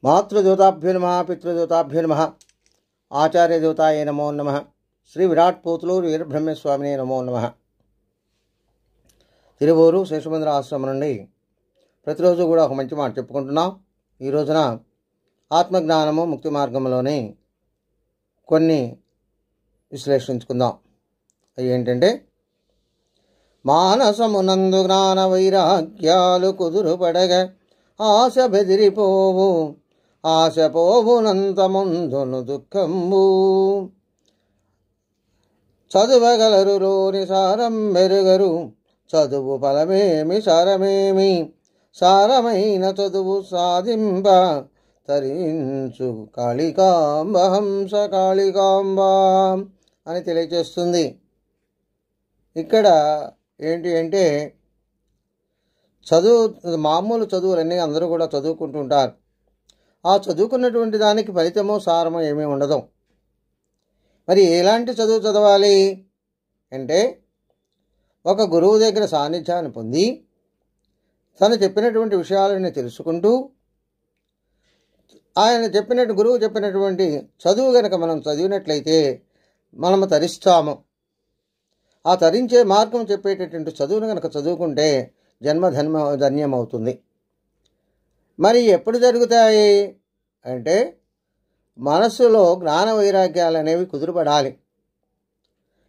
మాతృదేవతాభ్యో నమః, పితృదేవతాభ్యో నమః, ఆచార్యదేవతాయ నమో నమః, శ్రీ విరాట్ పోతులూరు వీరబ్రహ్మస్వామినే నమో నమః. తిరువూరు శేషమందిర ఆశ్రమం నుండి ప్రతిరోజు కూడా ఒక మంచి మాట చెప్పుకుంటున్నాం. ఈ రోజున ఆత్మజ్ఞానము ముక్తి మార్గంలోని కొన్ని విశ్లేషించుకుందాం. అవి ఏంటంటే, మానసమునందు జ్ఞాన వైరాగ్యాలు కుదురుపడగ ఆశ బెదిరిపోవు, ఆశ పోవునంత ముందును దుఃఖంబు. చదువగలరు లోని సారం మెరుగరు, చదువు ఫలమేమి సారమేమి, సారమైన చదువు సాధింప తరించు కాళికాంబ హంస కాళికాంబ అని తెలియచేస్తుంది. ఇక్కడ ఏంటి అంటే, మామూలు చదువులన్నీ అందరూ కూడా చదువుకుంటుంటారు. ఆ చదువుకున్నటువంటి దానికి ఫలితమో సారమో ఏమీ ఉండదు. మరి ఎలాంటి చదువు చదవాలి అంటే, ఒక గురువు దగ్గర సాన్నిధ్యాన్ని పొంది తను చెప్పినటువంటి విషయాలని తెలుసుకుంటూ, గురువు చెప్పినటువంటి చదువు గనక మనం చదివినట్లయితే మనము తరిస్తాము. ఆ తరించే మార్గం చెప్పేటటువంటి చదువును కనుక చదువుకుంటే ధన్యమవుతుంది. మరి ఎప్పుడు జరుగుతాయి అంటే, మనస్సులో జ్ఞాన వైరాగ్యాలు అనేవి కుదురుపడాలి.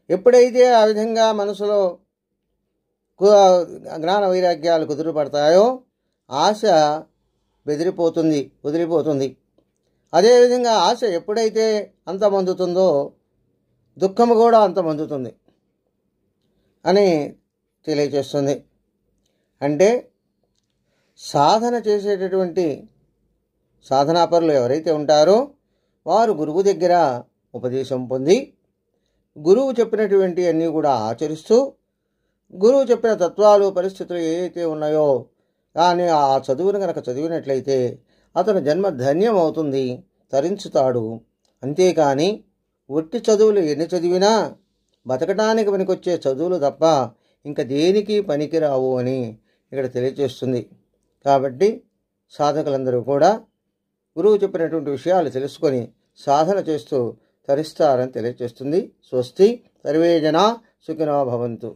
ఎప్పుడైతే ఆ విధంగా మనసులో జ్ఞాన వైరాగ్యాలు కుదురుపడతాయో ఆశ వదిలిపోతుంది. అదేవిధంగా ఆశ ఎప్పుడైతే అంతమొందుతుందో దుఃఖము కూడా అంతమొందుతుంది అని తెలియచేస్తుంది. అంటే సాధన చేసేటటువంటి సాధనాపరులు ఎవరైతే ఉంటారో వారు గురువు దగ్గర ఉపదేశం పొంది గురువు చెప్పినటువంటి అన్నీ కూడా ఆచరిస్తూ, గురువు చెప్పిన తత్వాలు పరిస్థితులు ఏవైతే ఉన్నాయో కానీ ఆ చదువును కనుక చదివినట్లయితే అతను జన్మ ధన్యం అవుతుంది, తరించుతాడు. అంతేకాని ఒట్టి చదువులు ఎన్ని చదివినా బతకడానికి పనికొచ్చే చదువులు తప్ప ఇంకా దేనికి పనికిరావు అని ఇక్కడ తెలియజేస్తుంది. కాబట్టి సాధకులందరూ కూడా గురువు చెప్పినటువంటి విషయాలు తెలుసుకొని సాధన చేస్తూ తరిస్తారని తెలియజేస్తుంది. స్వస్తి. సర్వే జనా సుఖినో భవంతు.